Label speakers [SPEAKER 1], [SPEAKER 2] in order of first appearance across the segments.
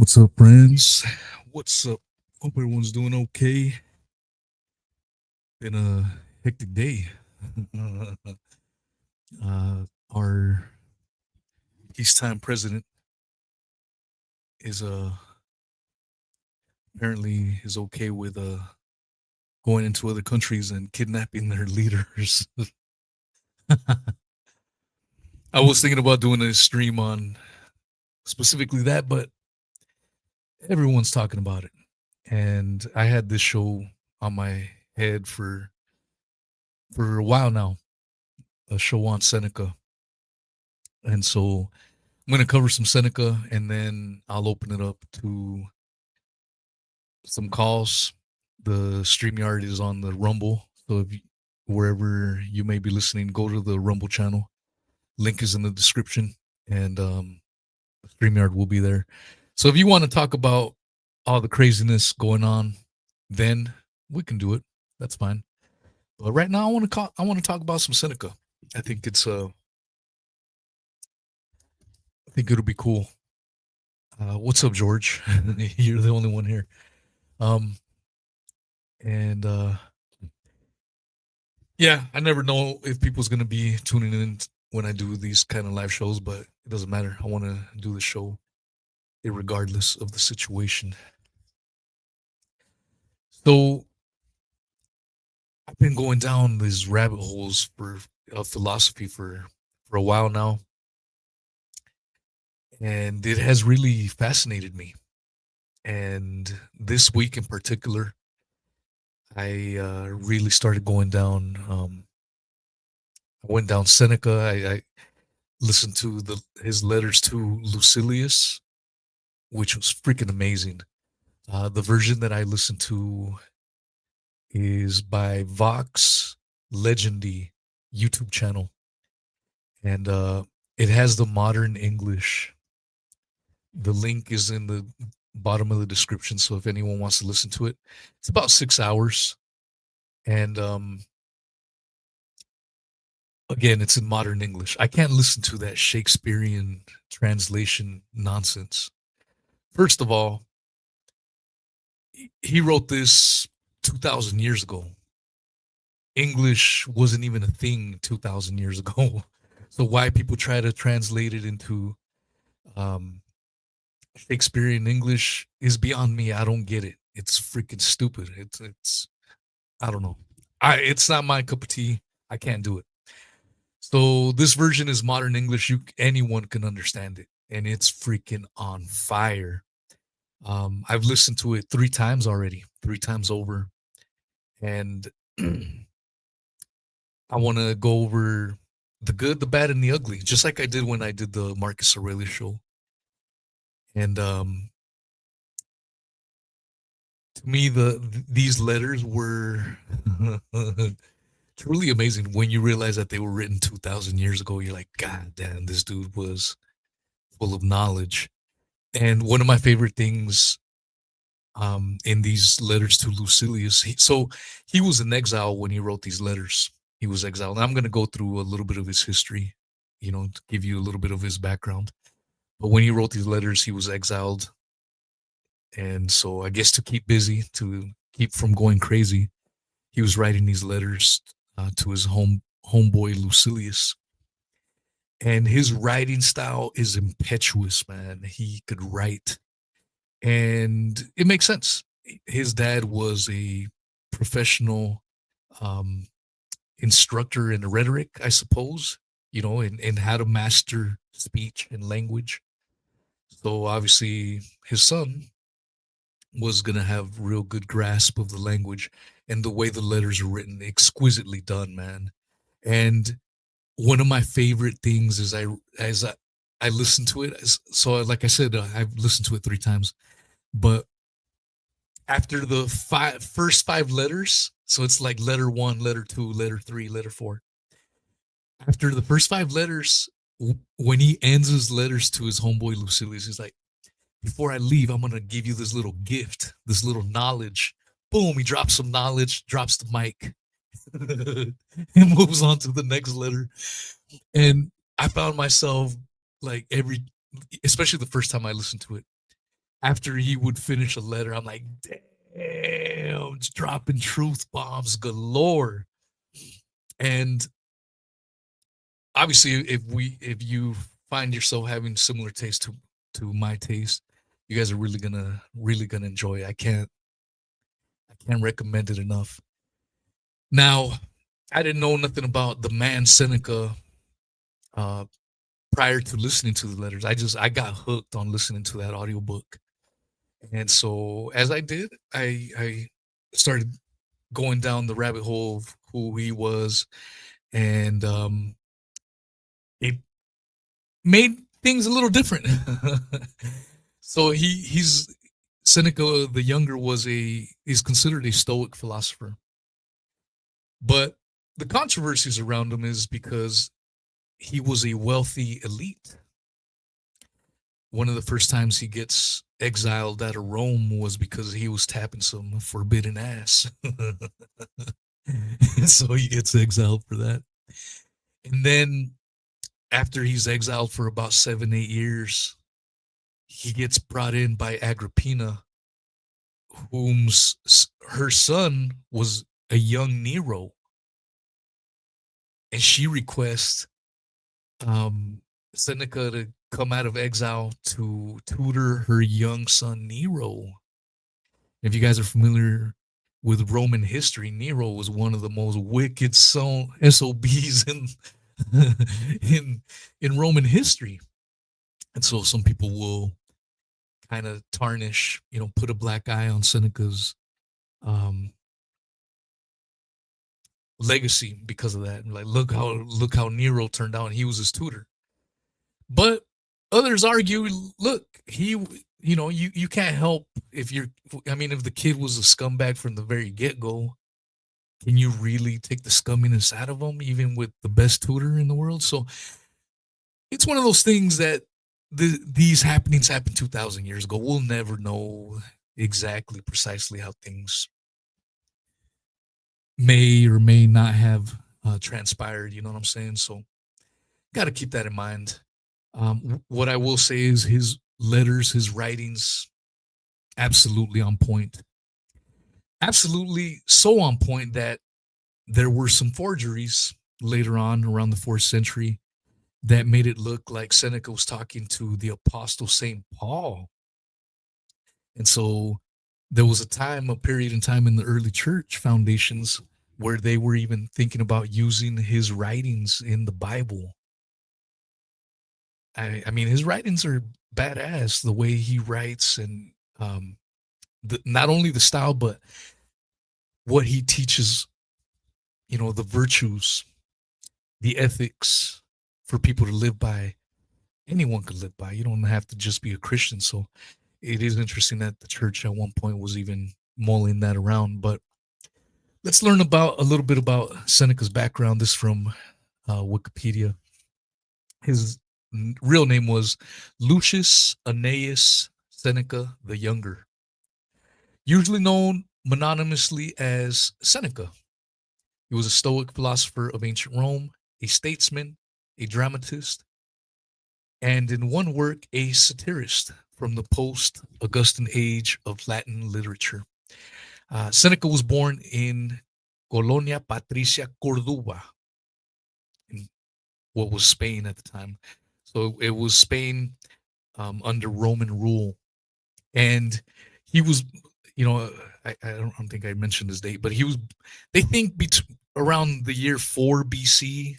[SPEAKER 1] What's up, friends? What's up? Hope everyone's doing okay. Been a hectic day. Our peacetime president is apparently is okay with going into other countries and kidnapping their leaders. I was thinking about doing a stream on specifically that, but everyone's talking about it, and I had this show on my head for a while now, a show on Seneca, and so I'm going to cover some Seneca and then I'll open it up to some calls. The StreamYard is on the Rumble. So wherever you may be listening, go to the Rumble channel. Link is in the description and StreamYard will be there. So if you want to talk about all the craziness going on, then we can do it. That's fine. But right now I want to talk about some Seneca. I think I think it'll be cool. What's up, George? You're the only one here. Um, and yeah, I never know if people's gonna be tuning in when I do these kind of live shows, but it doesn't matter. I want to do the show regardless of the situation. So I've been going down these rabbit holes for philosophy for a while now, and it has really fascinated me. And this week in particular, I really started going down. I went down Seneca. I listened to his letters to Lucilius, which was freaking amazing. The version that I listened to is by Vox Legendy YouTube channel, and it has the modern English. The link is in the bottom of the description, so if anyone wants to listen to it, it's about 6 hours, and again, it's in modern English. I can't listen to that Shakespearean translation nonsense. First of all, he wrote this 2,000 years ago. English wasn't even a thing 2,000 years ago. So why people try to translate it into um, Shakespearean English is beyond me. I don't get it. It's freaking stupid. It's I don't know. It's not my cup of tea. I can't do it. So this version is modern English. Anyone can understand it, and it's freaking on fire. I've listened to it 3 times already, 3 times over, and I want to go over the good, the bad, and the ugly, just like I did when I did the Marcus Aurelius show. And to me, these letters were truly amazing. When you realize that they were written 2,000 years ago, you're like, God damn, this dude was full of knowledge. And one of my favorite things in these letters to Lucilius, he was in exile when he wrote these letters. He was exiled. And I'm going to go through a little bit of his history, to give you a little bit of his background. But when he wrote these letters, he was exiled. And so I guess to keep busy, to keep from going crazy, he was writing these letters to his homeboy Lucilius. And his writing style is impetuous, man. He could write. And it makes sense. His dad was a professional instructor in rhetoric, I suppose, in how to master speech and language. So obviously his son was going to have real good grasp of the language, and the way the letters are written, exquisitely done, man. And one of my favorite things is I listen to it. So like I said, I've listened to it 3 times, but after the first 5 letters, so it's like letter 1, letter 2, letter 3, letter 4. After the first 5 letters, when he ends his letters to his homeboy Lucilius, he's like, before I leave, I'm going to give you this little gift, this little knowledge. Boom, he drops some knowledge, drops the mic, and moves on to the next letter. And I found myself like especially the first time I listened to it, after he would finish a letter, I'm like, damn, it's dropping truth bombs galore. And obviously, if you find yourself having similar taste to my taste, you guys are really gonna enjoy it. I can't recommend it enough. Now, I didn't know nothing about the man Seneca uh, prior to listening to the letters. I got hooked on listening to that audiobook. And so as I did, I started going down the rabbit hole of who he was, and it made things a little different. So he's Seneca the younger was a is considered a Stoic philosopher, but the controversies around him is because he was a wealthy elite. One of the first times he gets exiled out of Rome was because he was tapping some forbidden ass. So he gets exiled for that. And then after he's exiled for about 7, 8 years, he gets brought in by Agrippina, whom's her son was a young Nero, and she requests Seneca to come out of exile to tutor her young son Nero. If you guys are familiar with Roman history, Nero was one of the most wicked SOBs in in Roman history. And so some people will kind of tarnish, put a black eye on Seneca's um, legacy because of that. Like, look how Nero turned out, and he was his tutor. But others argue, look, you can't help if you're. I mean, if the kid was a scumbag from the very get go, can you really take the scumminess out of him, even with the best tutor in the world? So it's one of those things that these happenings happened 2,000 years ago. We'll never know exactly precisely how things may or may not have transpired. You know what I'm saying? So got to keep that in mind. What I will say is his letters, his writings, absolutely on point. Absolutely so on point that there were some forgeries later on around the 4th century that made it look like Seneca was talking to the apostle St. Paul. And so there was a period in time in the early church foundations where they were even thinking about using his writings in the Bible. I mean, his writings are badass. The way he writes, and not only the style, but what he teaches. The virtues, the ethics for people to live by. Anyone could live by. You don't have to just be a Christian. So it is interesting that the church at one point was even mulling that around. But let's learn about a little bit about Seneca's background. This from Wikipedia. His real name was Lucius Annaeus Seneca the Younger, usually known mononymously as Seneca. He was a Stoic philosopher of ancient Rome, a statesman, a dramatist, and in one work, a satirist from the post-Augustan age of Latin literature. Seneca was born in Colonia Patricia, Cordoba, in what was Spain at the time. So it was Spain under Roman rule. And he was, I don't think I mentioned his date, but they think around the year 4 BC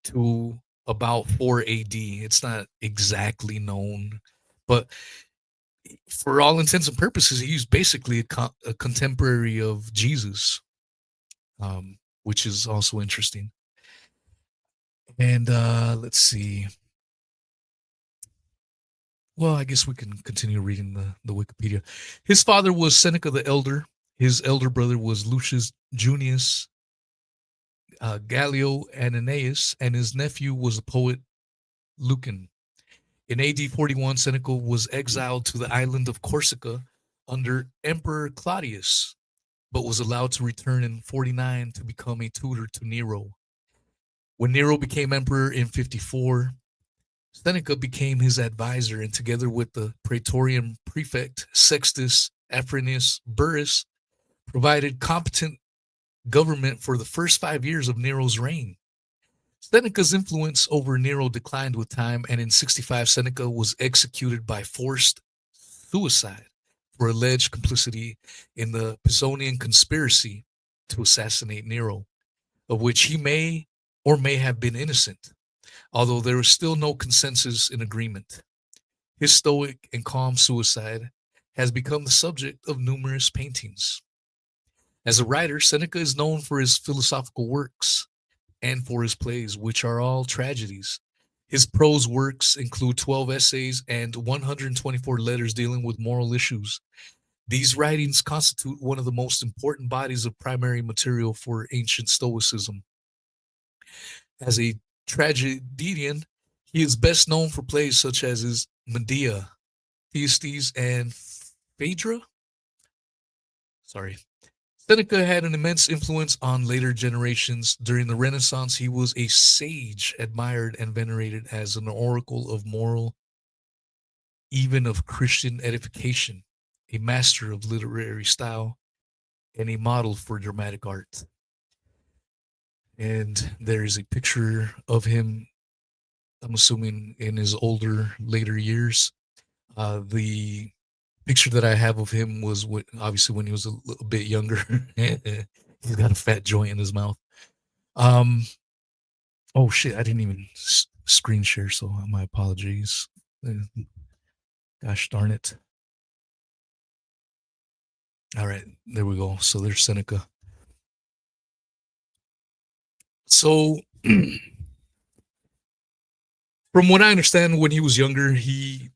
[SPEAKER 1] to about 4 AD. It's not exactly known, but for all intents and purposes, he's basically a contemporary of Jesus, which is also interesting. And let's see. Well, I guess we can continue reading the Wikipedia. His father was Seneca the Elder. His elder brother was Lucius Junius Gallio Annaeus, and his nephew was the poet Lucan. In AD 41, Seneca was exiled to the island of Corsica under Emperor Claudius, but was allowed to return in 49 to become a tutor to Nero. When Nero became emperor in 54, Seneca became his advisor, and together with the Praetorian prefect Sextus Afranius Burrus, provided competent government for the first 5 years of Nero's reign. Seneca's influence over Nero declined with time, and in 65, Seneca was executed by forced suicide for alleged complicity in the Pisonian conspiracy to assassinate Nero, of which he may or may have been innocent, although there is still no consensus in agreement. His stoic and calm suicide has become the subject of numerous paintings. As a writer, Seneca is known for his philosophical works and for his plays, which are all tragedies. His prose works include 12 essays and 124 letters dealing with moral issues. These writings constitute one of the most important bodies of primary material for ancient Stoicism. As a tragedian, he is best known for plays such as his Medea, Thyestes, and Phaedra. Sorry. Seneca had an immense influence on later generations. During the Renaissance, he was a sage, admired and venerated as an oracle of moral, even of Christian edification, a master of literary style, and a model for dramatic art. And there is a picture of him, I'm assuming in his older, later years. The picture that I have of him was obviously when he was a little bit younger. He's got a fat joint in his mouth. Um, oh shit, I didn't even screen share, so my apologies. Gosh darn it. All right, there we go. So there's Seneca. So from what I understand, when he was younger, he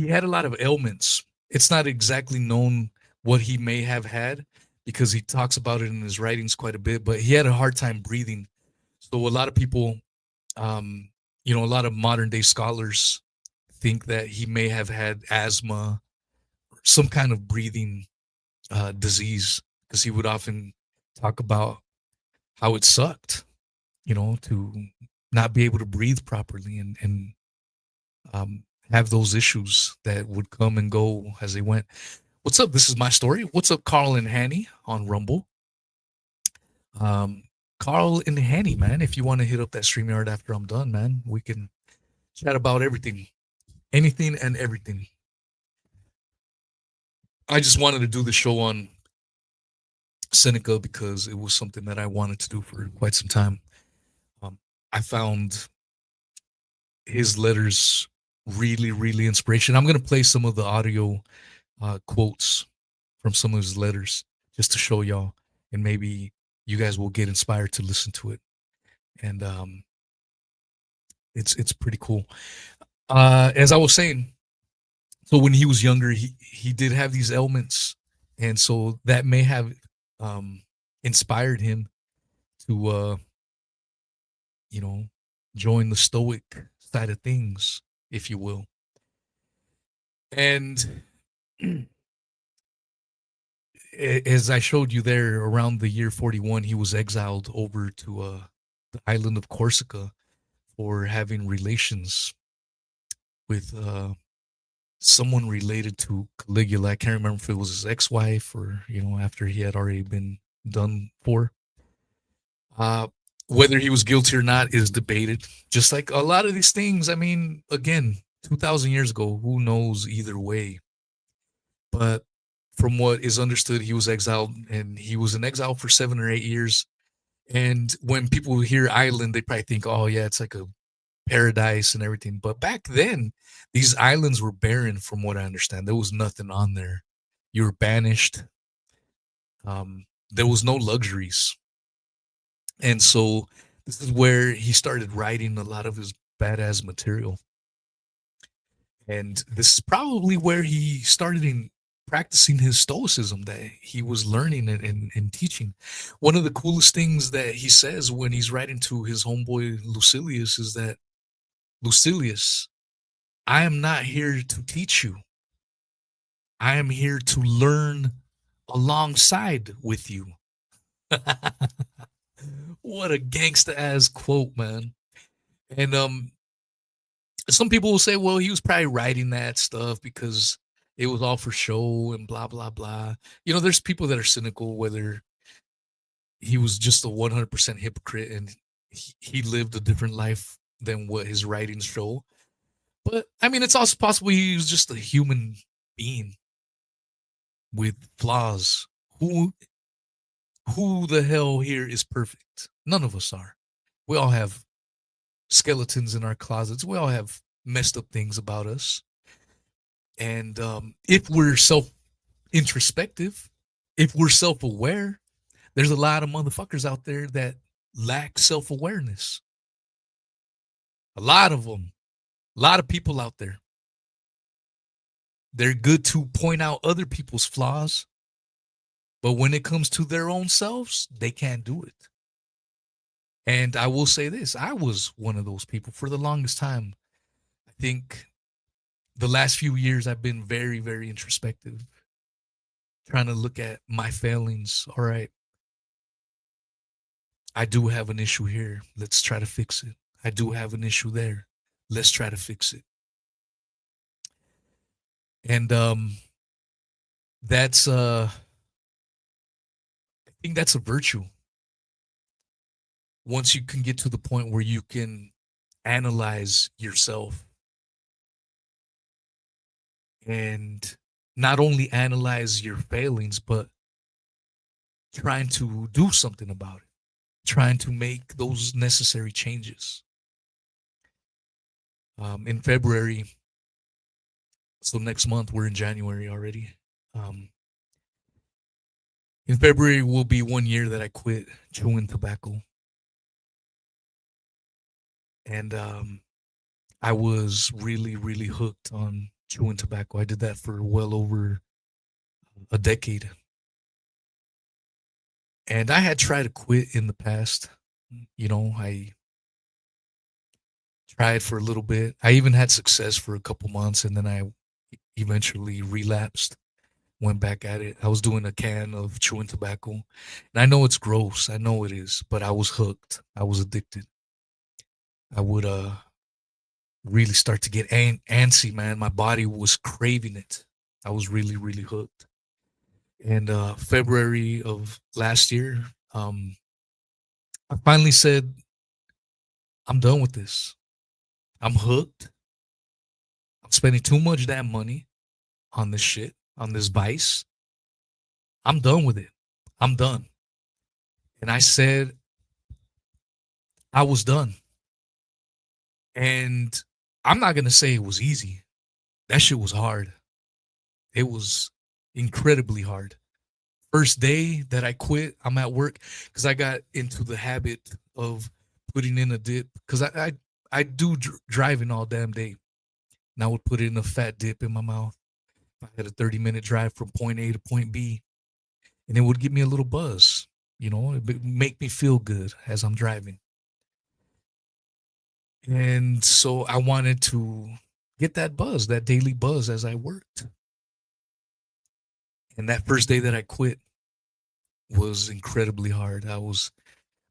[SPEAKER 1] had a lot of ailments. It's not exactly known what he may have had because he talks about it in his writings quite a bit, but he had a hard time breathing. So a lot of people, um, a lot of modern day scholars think that he may have had asthma or some kind of breathing disease because he would often talk about how it sucked, to not be able to breathe properly and um, have those issues that would come and go as they went. What's up? This is my story. What's up, Carl and Hanny on Rumble? Um, Carl and Hanny, man, if you want to hit up that StreamYard after I'm done, man, we can chat about everything, anything and everything. I just wanted to do the show on Seneca because it was something that I wanted to do for quite some time. I found his letters really, really inspirational. I'm going to play some of the audio quotes from some of his letters just to show y'all, and maybe you guys will get inspired to listen to it. And it's pretty cool. As I was saying, so when he was younger, he did have these ailments, and so that may have inspired him to join the Stoic side of things, if you will. And as I showed you there, around the year 41, he was exiled over to the island of Corsica for having relations with someone related to Caligula. I can't remember if it was his ex-wife or, after he had already been done for. Whether he was guilty or not is debated. Just like a lot of these things, I mean, again, 2,000 years ago, who knows either way. But from what is understood, he was exiled, and he was in exile for 7 or 8 years. And when people hear island, they probably think, oh, yeah, it's like a paradise and everything. But back then, these islands were barren, from what I understand. There was nothing on there. You were banished. There was no luxuries. And so this is where he started writing a lot of his badass material. And this is probably where he started in practicing his stoicism that he was learning and teaching. One of the coolest things that he says when he's writing to his homeboy Lucilius is that, Lucilius, I am not here to teach you. I am here to learn alongside with you. What a gangsta ass quote, man. And Some people will say, well, he was probably writing that stuff because it was all for show and blah blah blah. There's people that are cynical whether he was just a 100% hypocrite and he lived a different life than what his writings show. But I mean, it's also possible he was just a human being with flaws. Who the hell here is perfect? None of us are. We all have skeletons in our closets. We all have messed up things about us. And if we're self introspective, if we're self aware, there's a lot of motherfuckers out there that lack self awareness. A lot of them, a lot of people out there. They're good to point out other people's flaws, but when it comes to their own selves, they can't do it. And I will say this, I was one of those people for the longest time. I think the last few years I've been very, very introspective, trying to look at my failings. All right, I do have an issue here. Let's try to fix it. I do have an issue there. Let's try to fix it. And that's I think that's a virtue. Once you can get to the point where you can analyze yourself and not only analyze your failings, but trying to do something about it, trying to make those necessary changes. In February, so next month, we're in January already. In February will be 1 year that I quit chewing tobacco. And I was really, really hooked on chewing tobacco. I did that for well over a decade. And I had tried to quit in the past. I tried for a little bit. I even had success for a couple months, and then I eventually relapsed, went back at it. I was doing a can of chewing tobacco. And I know it's gross. I know it is, but I was hooked. I was addicted. I would really start to get antsy, man. My body was craving it. I was really, really hooked. And February of last year, I finally said, I'm done with this. I'm hooked. I'm spending too much damn money on this shit, on this vice. I'm done with it. I'm done. And I said, I was done. And I'm not going to say it was easy. That shit was hard. It was incredibly hard. First day that I quit, I'm at work because I got into the habit of putting in a dip because I do driving all damn day. And I would put in a fat dip in my mouth. I had a 30-minute drive from point A to point B, and it would give me a little buzz. It would make me feel good as I'm driving. And so I wanted to get that buzz, that daily buzz as I worked. And that first day that I quit was incredibly hard.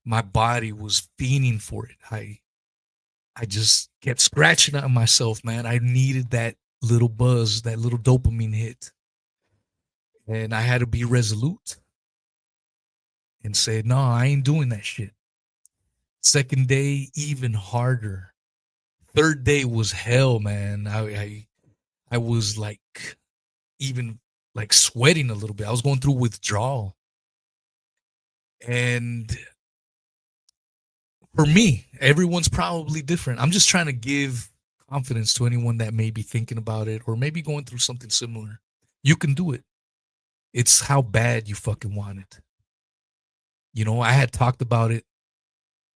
[SPEAKER 1] My body was fiending for it. I just kept scratching at myself, man. I needed that little buzz, that little dopamine hit. And I had to be resolute and say, no, I ain't doing that shit. Second day, even harder. Third day was hell, man. I was like even like sweating a little bit. I was going through withdrawal. And for me, everyone's probably different. I'm just trying to give confidence to anyone that may be thinking about it or maybe going through something similar. You can do it. It's how bad you fucking want it. I had talked about it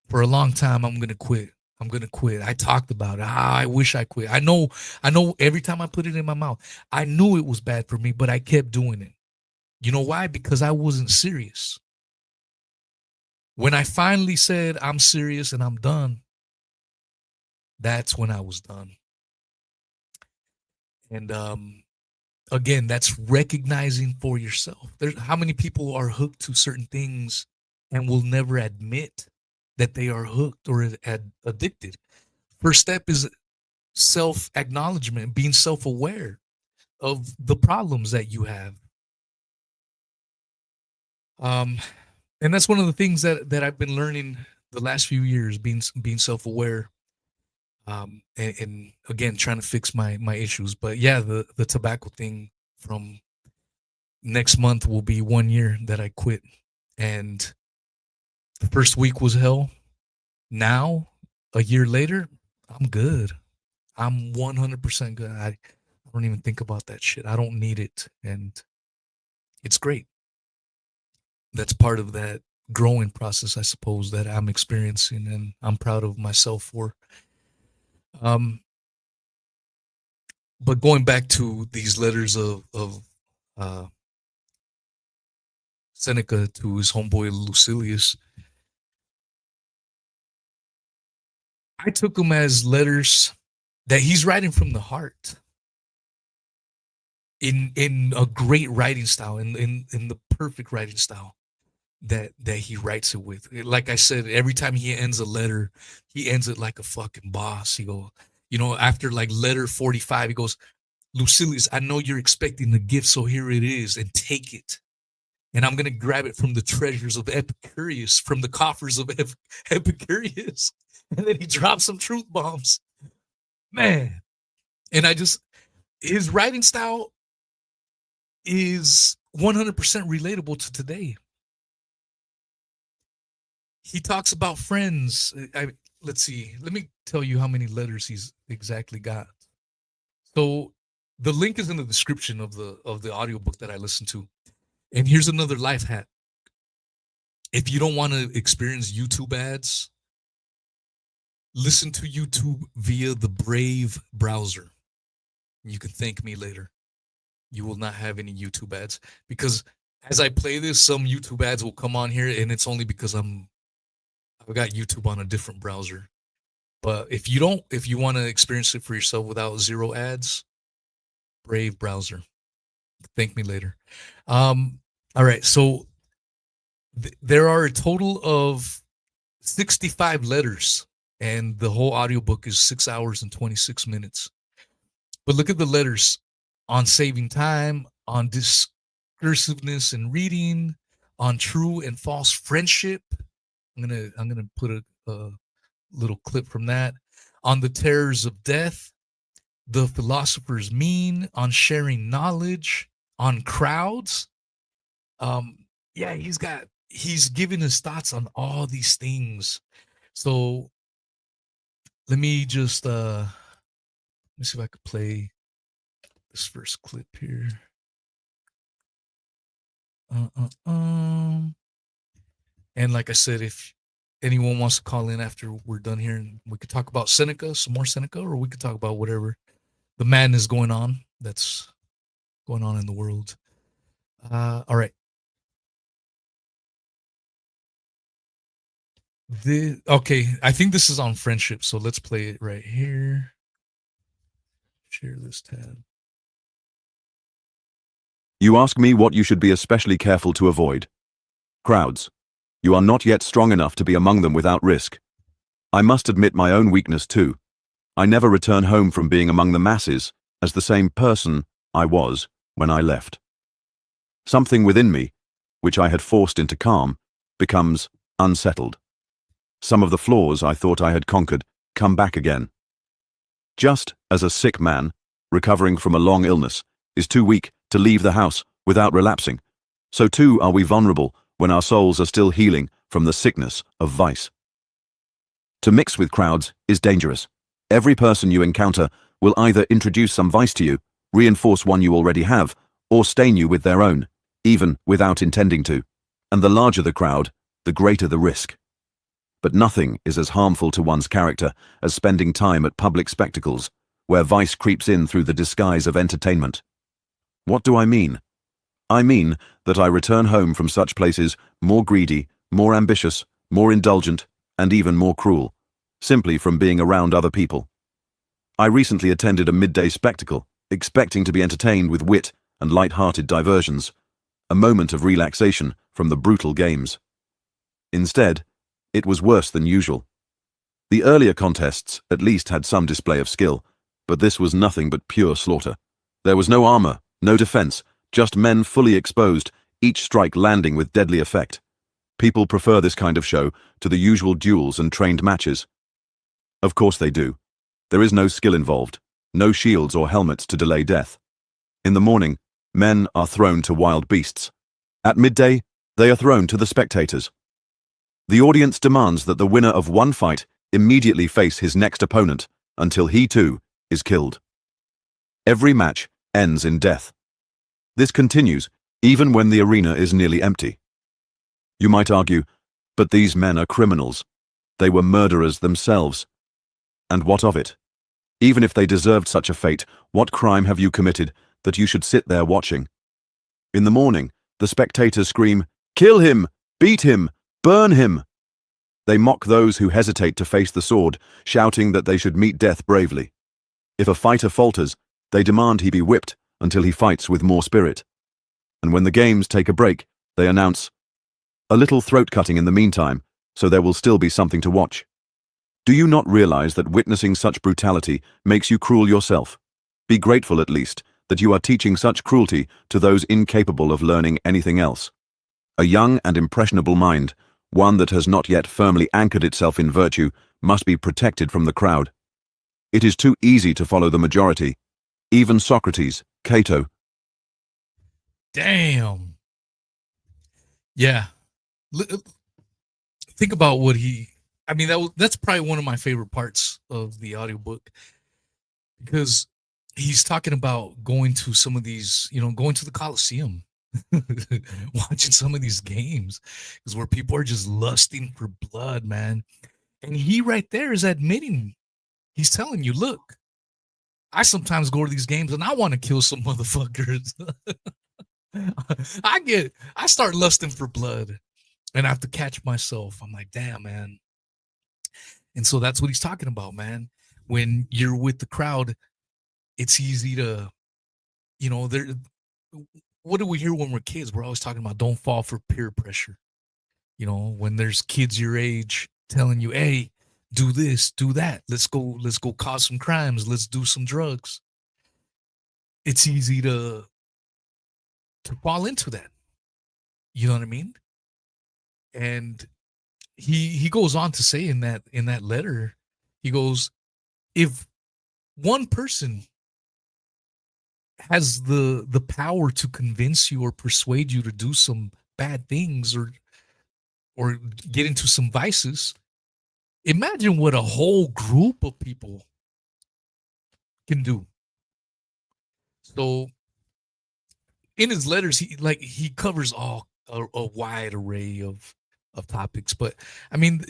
[SPEAKER 1] for a long time. I'm going to quit. I'm going to quit. I talked about it. I wish I quit. I know every time I put it in my mouth, I knew it was bad for me, but I kept doing it. You know why? Because I wasn't serious. When I finally said I'm serious and I'm done, that's when I was done. And again, that's recognizing for yourself. How many people are hooked to certain things and will never admit that they are hooked or addicted? First step is self-acknowledgement, being self-aware of the problems that you have. Um, and that's one of the things that I've been learning the last few years, being self-aware, and again trying to fix my issues. But yeah, the tobacco thing, from next month will be 1 year that I quit, and the first week was hell. Now, a year later, I'm good. I'm 100% good. I don't even think about that shit. I don't need it, and it's great. That's part of that growing process, I suppose, that I'm experiencing, and I'm proud of myself for. Um, but going back to these letters of uh, Seneca to his homeboy Lucilius, I took them as letters that he's writing from the heart, in a great writing style, in the perfect writing style that he writes it with. Like I said, every time he ends a letter, he ends it like a fucking boss. He go, after like letter 45, he goes, Lucilius, I know you're expecting the gift, so here it is, and take it. And I'm gonna grab it from the treasures of Epicurus, from the coffers of Epicurus. And then he drops some truth bombs. Man. And his writing style is 100% relatable to today. He talks about friends. Let's see. Let me tell you how many letters he's exactly got. So the link is in the description of the audiobook that I listened to. And here's another life hack. If you don't want to experience YouTube ads, listen to YouTube via the Brave browser. You can thank me later. You will not have any YouTube ads, because as I play this, some YouTube ads will come on here, and it's only because I've got YouTube on a different browser. But if you want to experience it for yourself without zero ads, Brave browser. Thank me later. All right, so there are a total of 65 letters, and the whole audiobook is 6 hours and 26 minutes. But look at the letters: on saving time, on discursiveness and reading, on true and false friendship. I'm gonna put a little clip from that. On the terrors of death, the philosopher's mean, on sharing knowledge, on crowds. Yeah, he's giving his thoughts on all these things. So let me just let me see if I could play this first clip here. And like I said, if anyone wants to call in after we're done here, and we could talk about Seneca, some more Seneca, or we could talk about whatever the madness going on that's going on in the world. All right. Okay, I think this is on friendship, so let's play it right here. Share this tab.
[SPEAKER 2] You ask me what you should be especially careful to avoid. Crowds. You are not yet strong enough to be among them without risk. I must admit my own weakness too. I never return home from being among the masses as the same person I was when I left. Something within me, which I had forced into calm, becomes unsettled. Some of the flaws I thought I had conquered come back again. Just as a sick man, recovering from a long illness, is too weak to leave the house without relapsing, so too are we vulnerable when our souls are still healing from the sickness of vice. To mix with crowds is dangerous. Every person you encounter will either introduce some vice to you, reinforce one you already have, or stain you with their own, even without intending to. And the larger the crowd, the greater the risk. But nothing is as harmful to one's character as spending time at public spectacles, where vice creeps in through the disguise of entertainment. What do I mean? I mean that I return home from such places more greedy, more ambitious, more indulgent, and even more cruel, simply from being around other people. I recently attended a midday spectacle, expecting to be entertained with wit and light-hearted diversions, a moment of relaxation from the brutal games. Instead, it was worse than usual. The earlier contests at least had some display of skill, But this was nothing but pure slaughter. There was no armor, no defense, just men fully exposed, each strike landing with deadly effect. People prefer this kind of show to the usual duels and trained matches. Of course they do. There is no skill involved, no shields or helmets to delay death. In the morning, men are thrown to wild beasts. At midday, they are thrown to the spectators. The audience demands that the winner of one fight immediately face his next opponent until he too is killed. Every match ends in death. This continues even when the arena is nearly empty. You might argue, but these men are criminals. They were murderers themselves. And what of it? Even if they deserved such a fate, what crime have you committed that you should sit there watching? In the morning, the spectators scream, "Kill him! Beat him! Burn him!" They mock those who hesitate to face the sword, shouting that they should meet death bravely. If a fighter falters, they demand he be whipped until he fights with more spirit. And when the games take a break, they announce, "A little throat-cutting in the meantime, so there will still be something to watch." Do you not realize that witnessing such brutality makes you cruel yourself? Be grateful, at least, that you are teaching such cruelty to those incapable of learning anything else. A young and impressionable mind, one that has not yet firmly anchored itself in virtue, must be protected from the crowd. It is too easy to follow the majority. Even Socrates, Cato.
[SPEAKER 1] Damn. Yeah. Think about what I mean, that's probably one of my favorite parts of the audiobook, because he's talking about going to some of these, going to the Coliseum, watching some of these games, is where people are just lusting for blood, man. And he right there is admitting, he's telling you, look, I sometimes go to these games and I want to kill some motherfuckers. I start lusting for blood and I have to catch myself. I'm like, damn, man. And so that's what he's talking about, man. When you're with the crowd, it's easy to, there. What do we hear when we're kids? We're always talking about don't fall for peer pressure. When there's kids your age telling you, hey, do this, do that. Let's go cause some crimes. Let's do some drugs. It's easy to fall into that. You know what I mean? And he goes on to say in that letter, he goes, if one person has the power to convince you or persuade you to do some bad things or get into some vices, imagine what a whole group of people can do. So in his letters, he covers a wide array of topics. But I mean,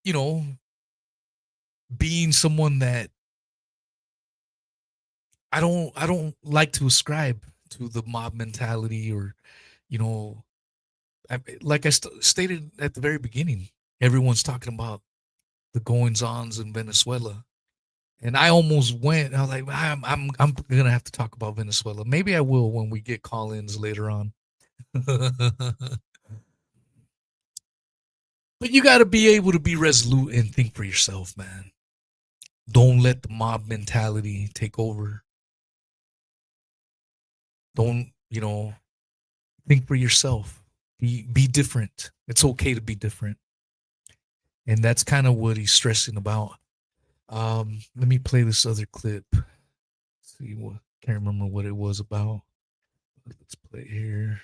[SPEAKER 1] you know, being someone that I don't like to ascribe to the mob mentality, or you know, like I stated at the very beginning, everyone's talking about the goings-ons in Venezuela. And I almost went. I was like, I'm gonna have to talk about Venezuela. Maybe I will when we get call-ins later on. But you got to be able to be resolute and think for yourself, man. Don't let the mob mentality take over. Don't, think for yourself. Be different. It's okay to be different. And that's kind of what he's stressing about. Let me play this other clip. See what, can't remember what it was about. Let's play it here.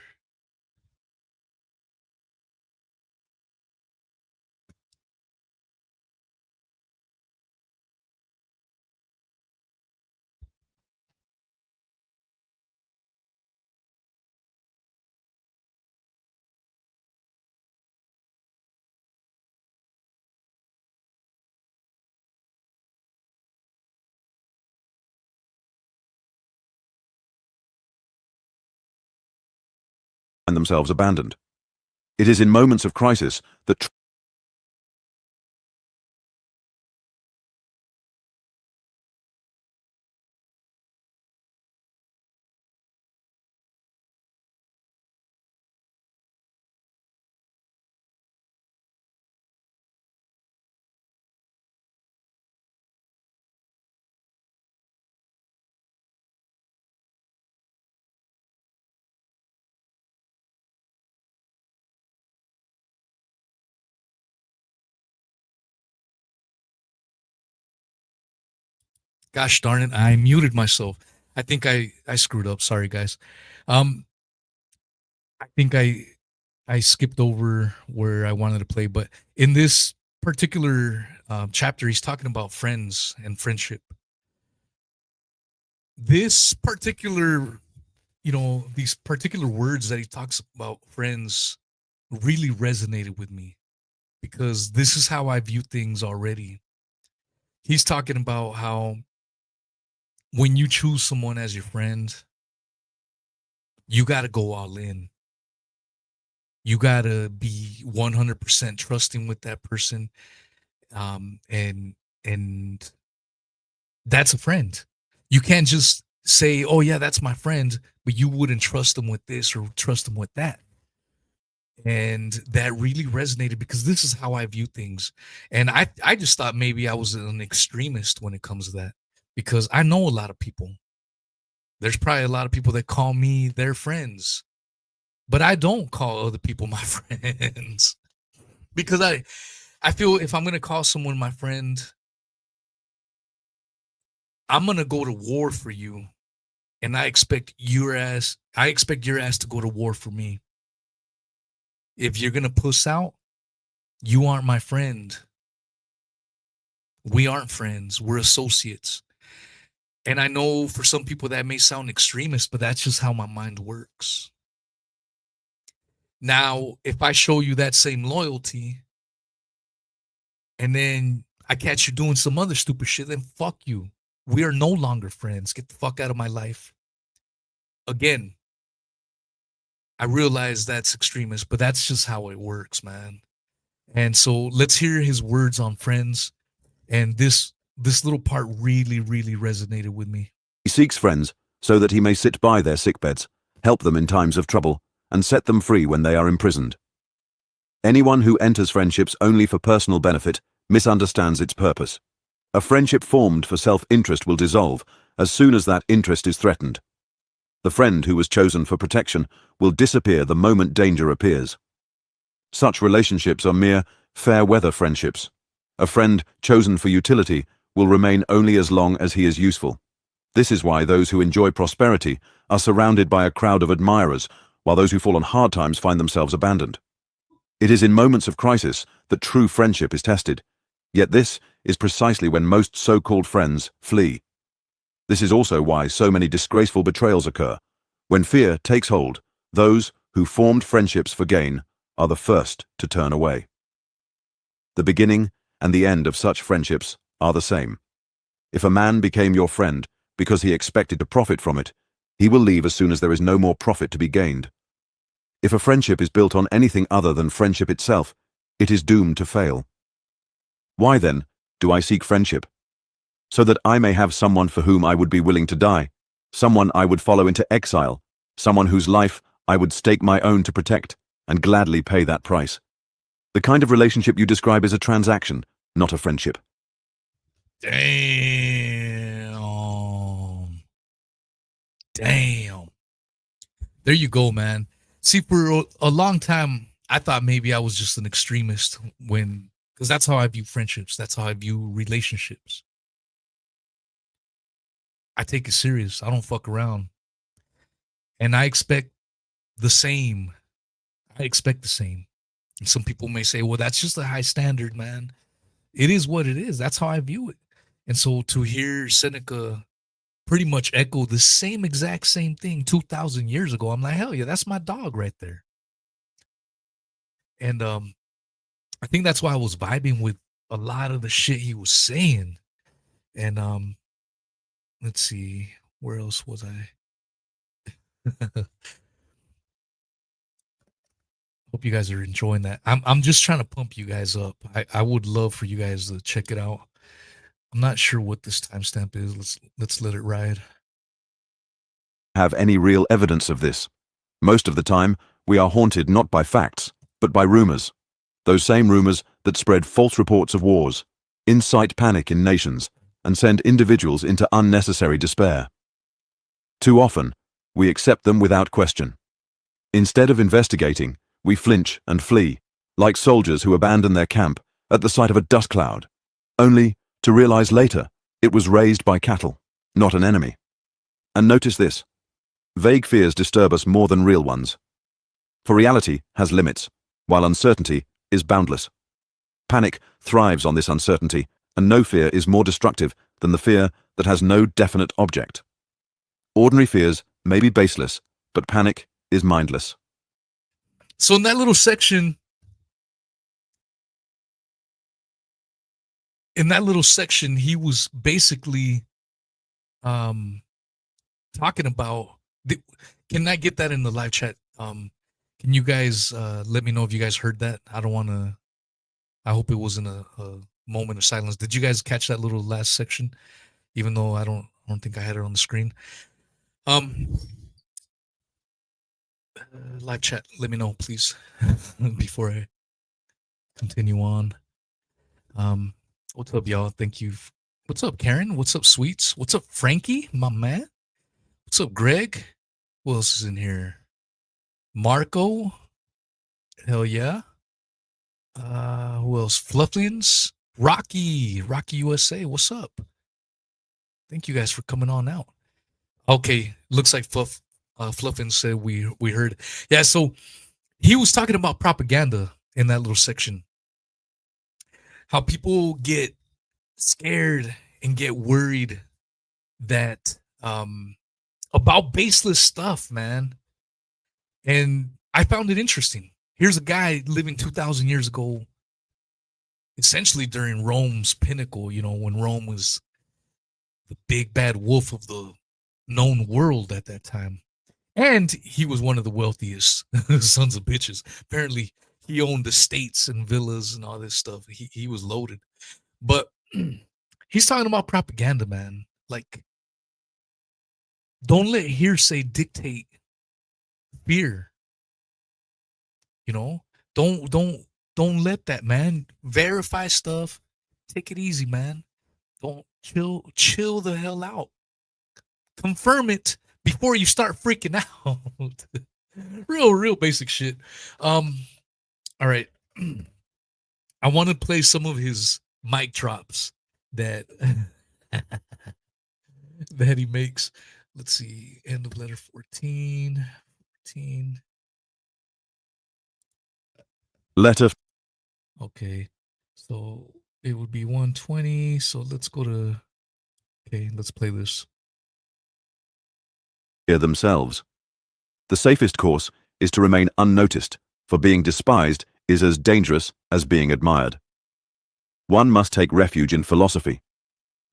[SPEAKER 2] And themselves abandoned. It is in moments of crisis that
[SPEAKER 1] Gosh darn it, I muted myself. I think I screwed up. Sorry, guys. Um, I think I skipped over where I wanted to play, but in this particular chapter, he's talking about friends and friendship. This particular, these particular words that he talks about friends really resonated with me because this is how I view things already. He's talking about how when you choose someone as your friend, you got to go all in. You got to be 100% trusting with that person. And that's a friend. You can't just say, "Oh yeah, that's my friend," but you wouldn't trust them with this or trust them with that. And that really resonated because this is how I view things. And I just thought maybe I was an extremist when it comes to that because I know a lot of people. There's probably a lot of people that call me their friends, but I don't call other people my friends because I feel if I'm going to call someone my friend, I'm going to go to war for you and I expect your ass to go to war for me. If you're going to puss out, you aren't my friend. We aren't friends. We're associates. And I know for some people that may sound extremist, but that's just how my mind works. Now, if I show you that same loyalty and then I catch you doing some other stupid shit, then fuck you. We are no longer friends. Get the fuck out of my life. Again, I realize that's extremist, but that's just how it works, man. And so let's hear his words on friends. And this little part really, really resonated with me.
[SPEAKER 2] He seeks friends so that he may sit by their sickbeds, help them in times of trouble, and set them free when they are imprisoned. Anyone who enters friendships only for personal benefit misunderstands its purpose. A friendship formed for self-interest will dissolve as soon as that interest is threatened. The friend who was chosen for protection will disappear the moment danger appears. Such relationships are mere fair-weather friendships. A friend chosen for utility will remain only as long as he is useful. This is why those who enjoy prosperity are surrounded by a crowd of admirers, while those who fall on hard times find themselves abandoned. It is in moments of crisis that true friendship is tested, yet this is precisely when most so-called friends flee. This is also why so many disgraceful betrayals occur. When fear takes hold, those who formed friendships for gain are the first to turn away. The beginning and the end of such friendships are the same. If a man became your friend because he expected to profit from it, he will leave as soon as there is no more profit to be gained. If a friendship is built on anything other than friendship itself, it is doomed to fail. Why then do I seek friendship? So that I may have someone for whom I would be willing to die, someone I would follow into exile, someone whose life I would stake my own to protect and gladly pay that price. The kind of relationship you describe is a transaction, not a friendship.
[SPEAKER 1] Damn. Damn. There you go, man. See, for a long time, I thought maybe I was just an extremist because that's how I view friendships. That's how I view relationships. I take it serious. I don't fuck around. And I expect the same. I expect the same. And some people may say, well, that's just a high standard, man. It is what it is. That's how I view it. And so to hear Seneca pretty much echo the exact same thing 2,000 years ago, I'm like, hell yeah, that's my dog right there. And I think that's why I was vibing with a lot of the shit he was saying. And let's see, where else was I? Hope you guys are enjoying that. I'm just trying to pump you guys up. I would love for you guys to check it out. I'm not sure what this timestamp is. Let's let it ride.
[SPEAKER 2] Have any real evidence of this? Most of the time, we are haunted not by facts, but by rumors. Those same rumors that spread false reports of wars, incite panic in nations, and send individuals into unnecessary despair. Too often, we accept them without question. Instead of investigating, we flinch and flee, like soldiers who abandon their camp at the sight of a dust cloud, only to realize later It was raised by cattle, not an enemy. And notice this. Vague fears disturb us more than real ones. For reality has limits, while uncertainty is boundless. Panic thrives on this uncertainty, and no fear is more destructive than the fear that has no definite object. Ordinary fears may be baseless, but panic is mindless.
[SPEAKER 1] So in that little section, he was basically talking about. Can I get that in the live chat? Can you guys let me know if you guys heard that? I don't want to. I hope it wasn't a moment of silence. Did you guys catch that little last section? Even though I don't think I had it on the screen. Live chat, let me know, please, before I continue on. What's up, y'all? Thank you. What's up, Karen? What's up, Sweets? What's up, Frankie, my man? What's up, Greg? Who else is in here? Marco? Hell yeah. Who else? Fluffians? Rocky USA. What's up? Thank you guys for coming on out. Okay, looks like Fluffin said we heard. Yeah, so he was talking about propaganda in that little section. How people get scared and get worried that about baseless stuff, man. And I found it interesting. Here's a guy living 2,000 years ago, essentially during Rome's pinnacle, you know, when Rome was the big bad wolf of the known world at that time. And he was one of the wealthiest sons of bitches. Apparently, he owned estates and villas and all this stuff. He was loaded. But he's talking about propaganda, man. Like, don't let hearsay dictate fear. You know, don't let that, man. Verify stuff. Take it easy, man. Don't chill the hell out. Confirm it before you start freaking out. real basic shit. All right. I want to play some of his mic drops that that he makes. Let's see. End of letter 14.
[SPEAKER 2] Letter.
[SPEAKER 1] Okay. So it would be 120. So let's go to. Okay, let's play this.
[SPEAKER 2] Themselves. The safest course is to remain unnoticed, for being despised is as dangerous as being admired. One must take refuge in philosophy.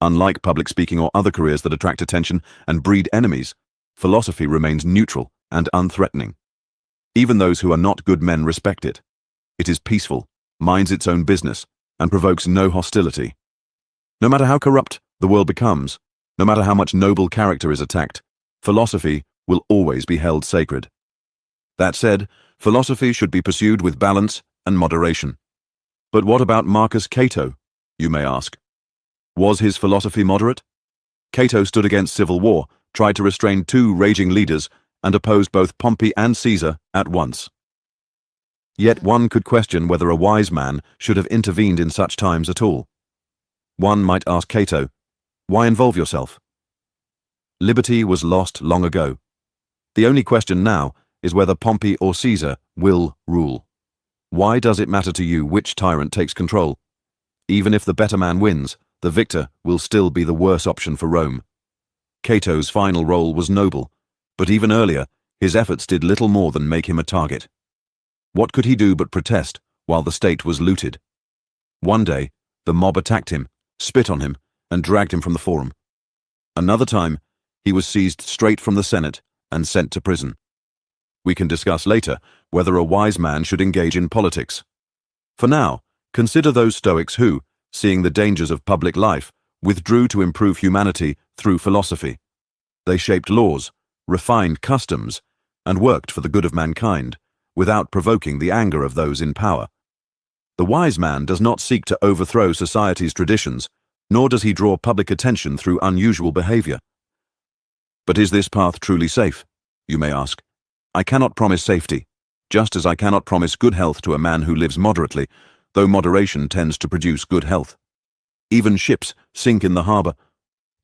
[SPEAKER 2] Unlike public speaking or other careers that attract attention and breed enemies, philosophy remains neutral and unthreatening. Even those who are not good men respect it. It is peaceful, minds its own business, and provokes no hostility. No matter how corrupt the world becomes, no matter how much noble character is attacked, philosophy will always be held sacred. That said, philosophy should be pursued with balance and moderation. But what about Marcus Cato, you may ask? Was his philosophy moderate? Cato stood against civil war, tried to restrain two raging leaders, and opposed both Pompey and Caesar at once. Yet one could question whether a wise man should have intervened in such times at all. One might ask Cato, why involve yourself? Liberty was lost long ago. The only question now is whether Pompey or Caesar will rule. Why does it matter to you which tyrant takes control? Even if the better man wins, the victor will still be the worse option for Rome. Cato's final role was noble, but even earlier, his efforts did little more than make him a target. What could he do but protest while the state was looted? One day, the mob attacked him, spit on him, and dragged him from the forum. Another time, he was seized straight from the Senate and sent to prison. We can discuss later whether a wise man should engage in politics. For now, consider those Stoics who, seeing the dangers of public life, withdrew to improve humanity through philosophy. They shaped laws, refined customs, and worked for the good of mankind, without provoking the anger of those in power. The wise man does not seek to overthrow society's traditions, nor does he draw public attention through unusual behavior. But is this path truly safe? You may ask. I cannot promise safety, just as I cannot promise good health to a man who lives moderately, though moderation tends to produce good health. Even ships sink in the harbor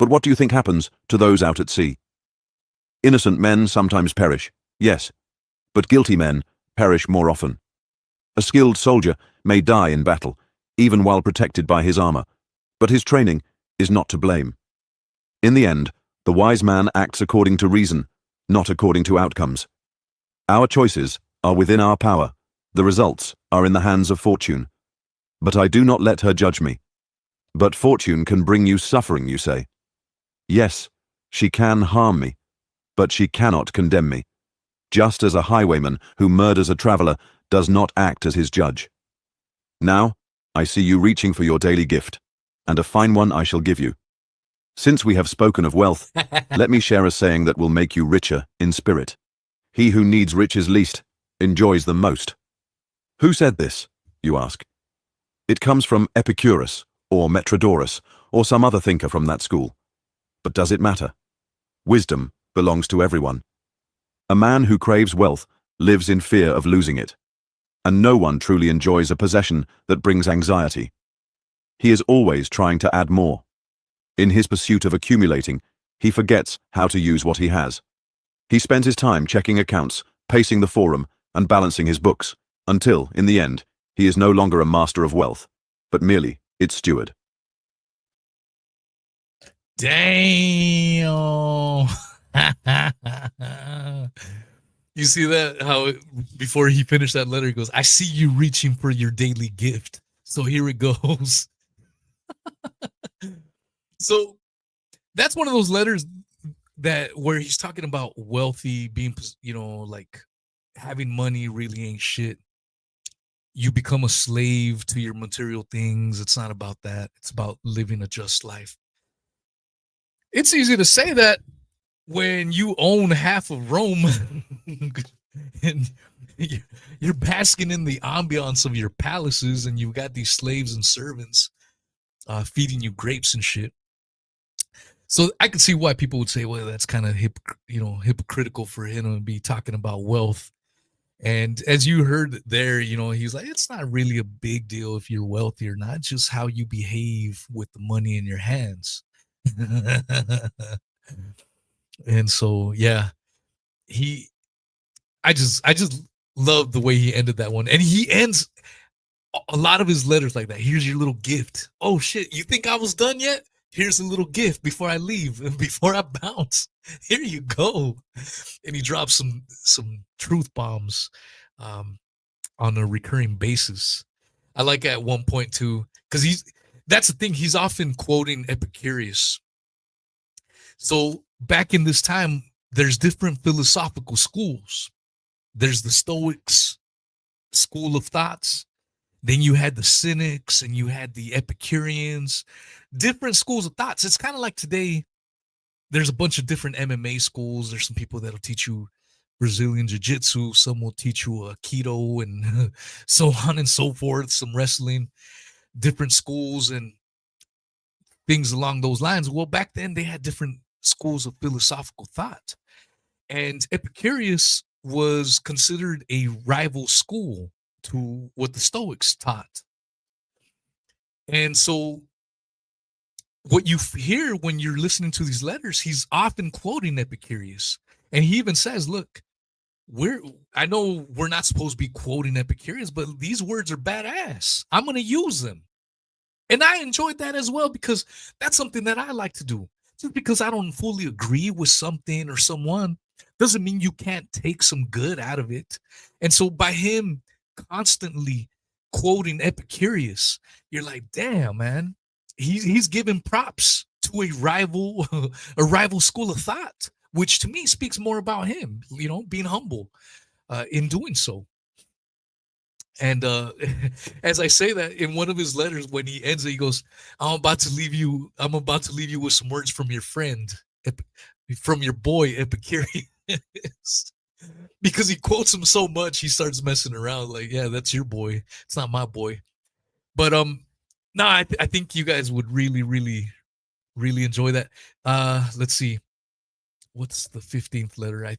[SPEAKER 2] But what do you think happens to those out at sea? Innocent men sometimes perish, yes, but guilty men perish more often. A skilled soldier may die in battle, even while protected by his armor, but his training is not to blame. In the end, the wise man acts according to reason, not according to outcomes. Our choices are within our power. The results are in the hands of fortune. But I do not let her judge me. But fortune can bring you suffering, you say. Yes, she can harm me, but she cannot condemn me, just as a highwayman who murders a traveler does not act as his judge. Now, I see you reaching for your daily gift, and a fine one I shall give you. Since we have spoken of wealth, let me share a saying that will make you richer in spirit. He who needs riches least enjoys them most. Who said this, you ask? It comes from Epicurus, or Metrodorus, or some other thinker from that school. But does it matter? Wisdom belongs to everyone. A man who craves wealth lives in fear of losing it, and no one truly enjoys a possession that brings anxiety. He is always trying to add more. In his pursuit of accumulating, he forgets how to use what he has. He spends his time checking accounts, pacing the forum, and balancing his books, until, in the end, he is no longer a master of wealth, but merely its steward.
[SPEAKER 1] Damn. You see that? How before he finished that letter, he goes, I see you reaching for your daily gift. So here it goes. So that's one of those letters that where he's talking about wealthy being, like having money really ain't shit. You become a slave to your material things. It's not about that. It's about living a just life. It's easy to say that when you own half of Rome and you're basking in the ambiance of your palaces and you've got these slaves and servants feeding you grapes and shit. So I can see why people would say, well, that's kind of hypocritical for him to be talking about wealth. And as you heard there, he's like, it's not really a big deal if you're wealthy or not, just how you behave with the money in your hands. And so, yeah, I just love the way he ended that one. And he ends a lot of his letters like that. Here's your little gift. Oh shit, you think I was done yet? Here's a little gift before I leave and before I bounce. Here you go. And he drops some truth bombs on a recurring basis. I like at one point too, because that's the thing, he's often quoting Epicurus. So back in this time, there's different philosophical schools. There's the Stoics school of thoughts. Then you had the Cynics and you had the Epicureans, different schools of thoughts. It's kind of like today, there's a bunch of different MMA schools. There's some people that'll teach you Brazilian Jiu-Jitsu. Some will teach you Aikido and so on and so forth. Some wrestling, different schools and things along those lines. Well, back then they had different schools of philosophical thought. And Epicurus was considered a rival school to what the Stoics taught. And so what you hear when you're listening to these letters, he's often quoting Epicurus. And he even says, look, I know we're not supposed to be quoting Epicurus, but these words are badass. I'm going to use them. And I enjoyed that as well, because that's something that I like to do. Just because I don't fully agree with something or someone doesn't mean you can't take some good out of it. And so by him constantly quoting Epicurus, you're like, damn, man, he's giving props to a rival school of thought, which to me speaks more about him, being humble in doing so. And as I say that, in one of his letters, when he ends it, he goes, I'm about to leave you with some words from your friend, from your boy Epicurus. Because he quotes him so much, he starts messing around like, yeah, that's your boy, it's not my boy. But no, I think you guys would really, really, really enjoy that. Let's see, what's the 15th letter? I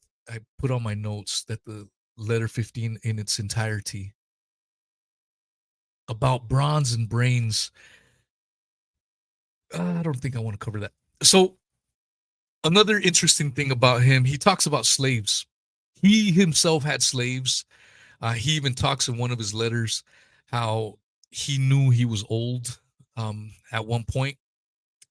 [SPEAKER 1] put on my notes that the letter 15 in its entirety about bronze and brains. I don't think I want to cover that. So another interesting thing about him, he talks about slaves. He himself had slaves. He even talks in one of his letters how he knew he was old at one point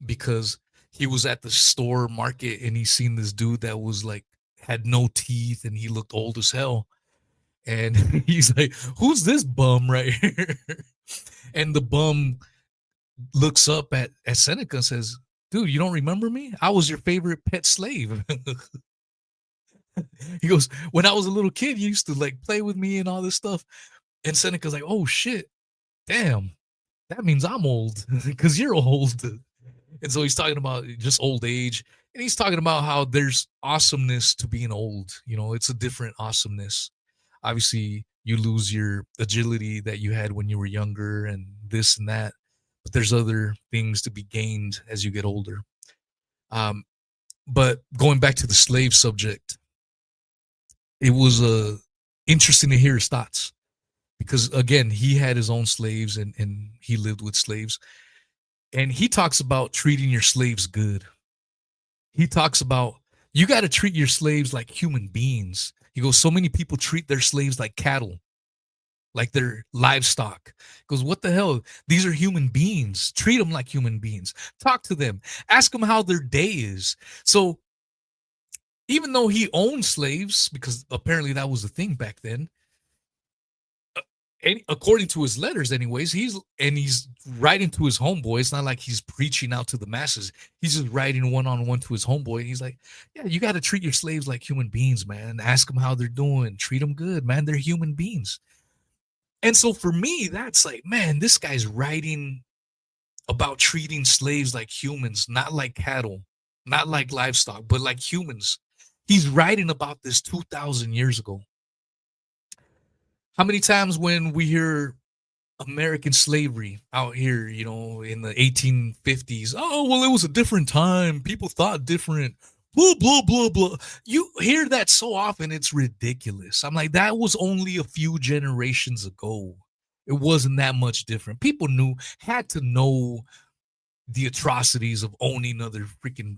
[SPEAKER 1] because he was at the store market and he seen this dude that was like had no teeth and he looked old as hell. And he's like, "Who's this bum right here?" And the bum looks up at Seneca and says, "Dude, you don't remember me? I was your favorite pet slave." He goes, "When I was a little kid, you used to like play with me and all this stuff." And Seneca's like, "Oh shit, damn, that means I'm old because you're old." And so he's talking about just old age, and he's talking about how there's awesomeness to being old. You know, it's a different awesomeness. Obviously, you lose your agility that you had when you were younger, and this and that. But there's other things to be gained as you get older. But going back to the slave subject, it was interesting to hear his thoughts because again, he had his own slaves and he lived with slaves. And he talks about treating your slaves good. He talks about you got to treat your slaves like human beings. He goes, so many people treat their slaves like cattle, like they're livestock. He goes, what the hell? These are human beings. Treat them like human beings. Talk to them. Ask them how their day is. So even though he owned slaves, because apparently that was the thing back then, according to his letters anyways, he's writing to his homeboy. It's not like he's preaching out to the masses. He's just writing one-on-one to his homeboy, and he's like, yeah, you got to treat your slaves like human beings, man. Ask them how they're doing. Treat them good, man. They're human beings. And so for me, that's like, man, this guy's writing about treating slaves like humans, not like cattle, not like livestock, but like humans. He's writing about this 2,000 years ago. How many times when we hear American slavery out here, you know, in the 1850s, oh, well, it was a different time. People thought different. Blah, blah, blah, blah. You hear that so often, it's ridiculous. I'm like, that was only a few generations ago. It wasn't that much different. People had to know the atrocities of owning other freaking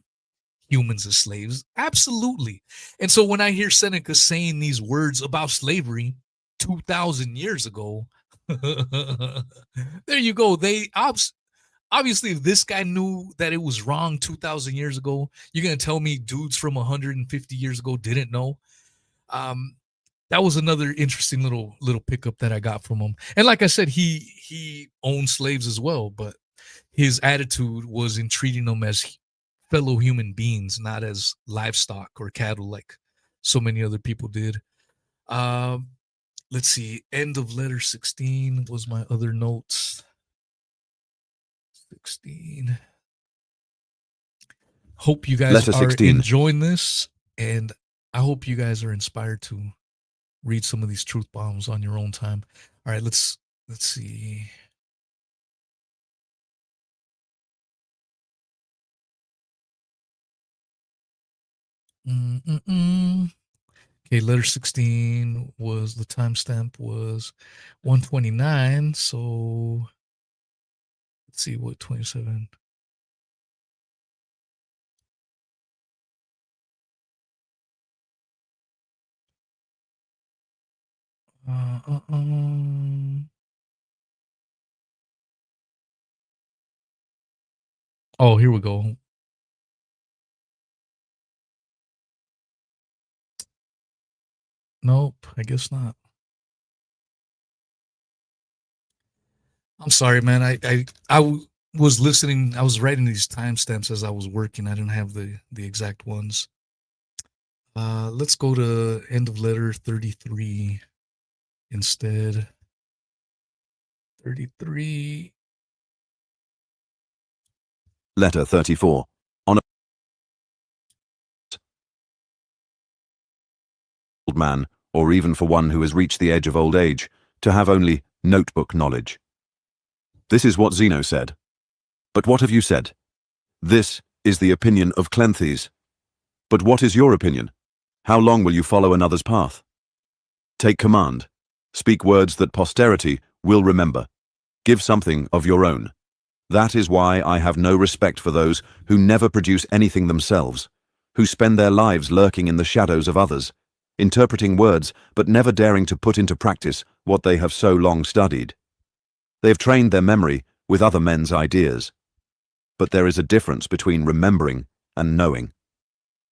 [SPEAKER 1] humans as slaves. Absolutely. And so when I hear Seneca saying these words about slavery 2,000 years ago, there you go. They obviously, if this guy knew that it was wrong 2,000 years ago, you're gonna tell me dudes from 150 years ago didn't know? That was another interesting little pickup that I got from him. And like I said, he owned slaves as well, but his attitude was in treating them as fellow human beings, not as livestock or cattle like so many other people did. Um, let's see. End of letter 16 was my other notes. 16. Hope you guys
[SPEAKER 2] Letter
[SPEAKER 1] are
[SPEAKER 2] 16.
[SPEAKER 1] enjoying this, and I hope you guys are inspired to read some of these truth bombs on your own time. All right, let's see. Okay, letter 16 was the timestamp was 129. So let's see what 27. Oh, here we go. Nope, I guess not. I'm sorry, man. Was listening. I was writing these timestamps as I was working. I didn't have the exact ones. Let's go to end of letter 33 instead. 33.
[SPEAKER 2] Letter 34. On a old man, or even for one who has reached the edge of old age, to have only notebook knowledge. This is what Zeno said. But what have you said? This is the opinion of Cleanthes. But what is your opinion? How long will you follow another's path? Take command. Speak words that posterity will remember. Give something of your own. That is why I have no respect for those who never produce anything themselves, who spend their lives lurking in the shadows of others, interpreting words but never daring to put into practice what they have so long studied. They have trained their memory with other men's ideas. But there is a difference between remembering and knowing.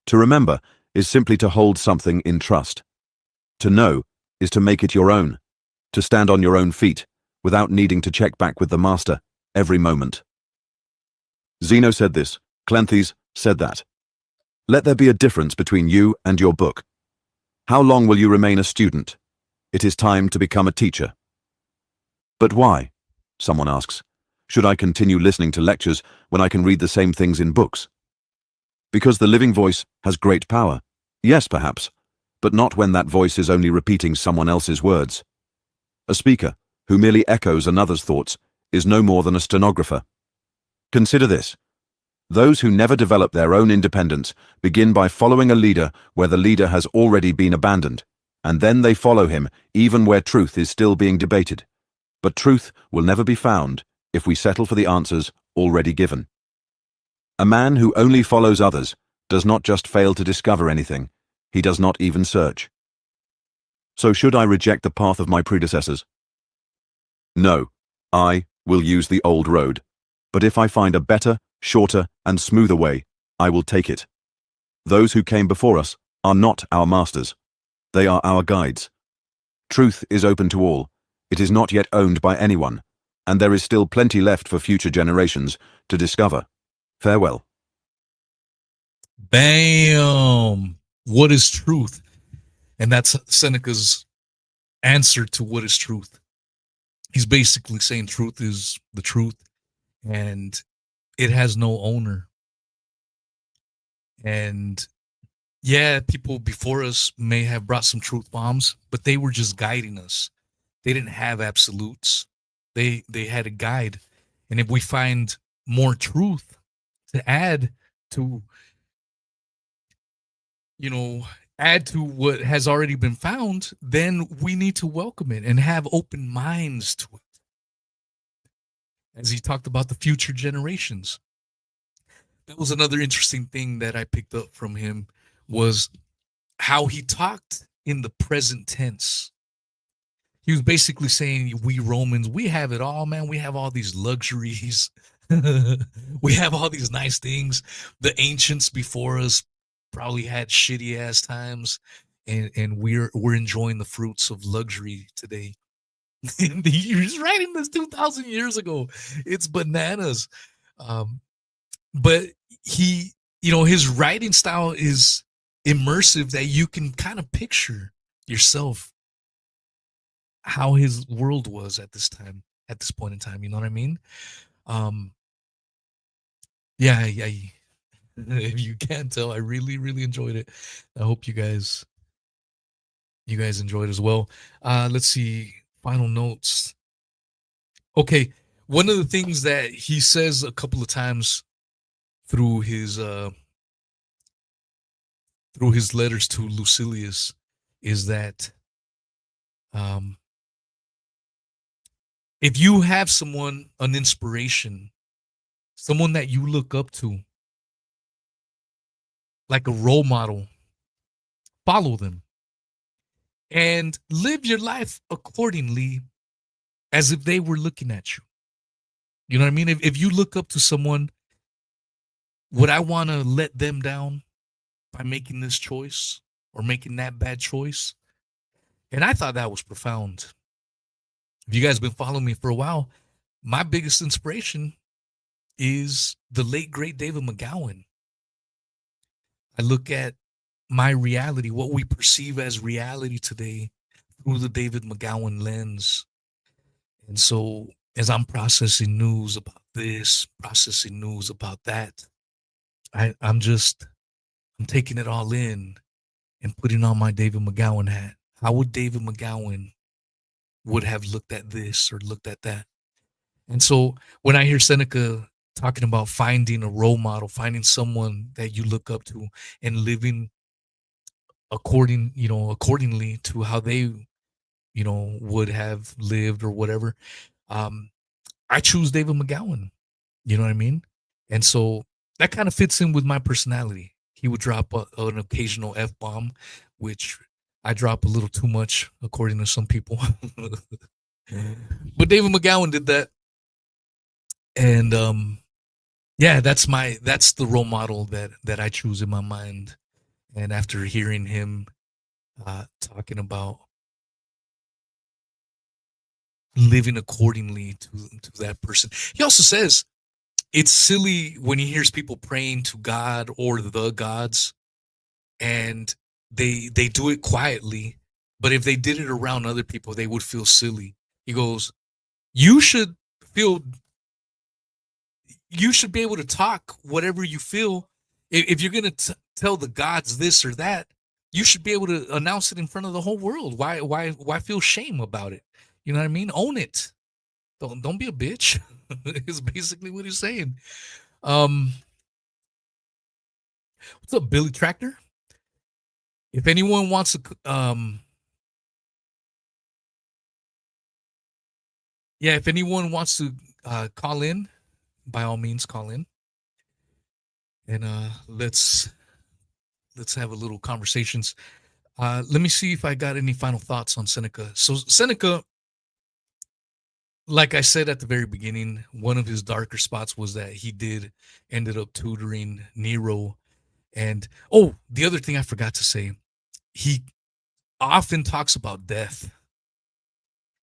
[SPEAKER 2] To remember is simply to hold something in trust. To know is to make it your own, to stand on your own feet without needing to check back with the master every moment. Zeno said this, Cleanthes said that. Let there be a difference between you and your book. How long will you remain a student? It is time to become a teacher. But why? Someone asks. Should I continue listening to lectures when I can read the same things in books? Because the living voice has great power. Yes, perhaps, but not when that voice is only repeating someone else's words. A speaker, who merely echoes another's thoughts, is no more than a stenographer. Consider this. Those who never develop their own independence begin by following a leader where the leader has already been abandoned, and then they follow him even where truth is still being debated. But truth will never be found if we settle for the answers already given. A man who only follows others does not just fail to discover anything, he does not even search. So should I reject the path of my predecessors? No, I will use the old road. But if I find a better, shorter, and smoother way, I will take it. Those who came before us are not our masters. They are our guides. Truth is open to all. It is not yet owned by anyone, and there is still plenty left for future generations to discover. Farewell.
[SPEAKER 1] Bam! What is truth? And that's Seneca's answer to what is truth. He's basically saying truth is the truth, and it has no owner. And yeah, people before us may have brought some truth bombs, but they were just guiding us. They didn't have absolutes. They had a guide. And if we find more truth to add to, you know, add to what has already been found, then we need to welcome it and have open minds to it. As he talked about the future generations. That was another interesting thing that I picked up from him, was how he talked in the present tense. He was basically saying, we Romans, we have it all, man. We have all these luxuries. We have all these nice things. The ancients before us probably had shitty ass times, and we're enjoying the fruits of luxury today. He's writing this 2,000 years ago. It's bananas. But he, his writing style is immersive, that you can kind of picture yourself how his world was at this time, at this point in time. You know what I mean? Yeah. If you can't tell, I really, really enjoyed it. I hope you guys enjoyed as well. Let's see. Final notes. Okay. One of the things that he says a couple of times through his letters to Lucilius is that if you have someone, an inspiration, someone that you look up to, like a role model, follow them and live your life accordingly as if they were looking at you. You know what I mean? If you look up to someone, would I want to let them down by making this choice or making that bad choice? And I thought that was profound. If you guys have been following me for a while, my biggest inspiration is the late, great David McGowan. I look at my reality, what we perceive as reality today, through the David McGowan lens. And so as I'm processing news about this, processing news about that, I'm taking it all in and putting on my David McGowan hat. How would David McGowan would have looked at this or looked at that? And so when I hear Seneca talking about finding a role model, finding someone that you look up to and living accordingly to how they, would have lived or whatever, I choose David McGowan. You know what I mean? And so that kind of fits in with my personality. He would drop an occasional F bomb, which I drop a little too much, according to some people. But David McGowan did that. And yeah, that's the role model that I choose in my mind. And after hearing him talking about living accordingly to that person, he also says it's silly when he hears people praying to God or the gods, and they do it quietly, but if they did it around other people, they would feel silly. He goes, "You should feel you should be able to talk whatever you feel. If you're going to tell the gods this or that, you should be able to announce it in front of the whole world. Why feel shame about it? You know what I mean? Own it. Don't be a bitch." Is basically what he's saying. Um, what's up, Billy Tractor? If anyone wants to, yeah, if anyone wants to call in, by all means, call in, and let's have a little conversations. Let me see if I got any final thoughts on Seneca. So Seneca, like I said at the very beginning, one of his darker spots was that he did ended up tutoring Nero. And oh, the other thing I forgot to say, he often talks about death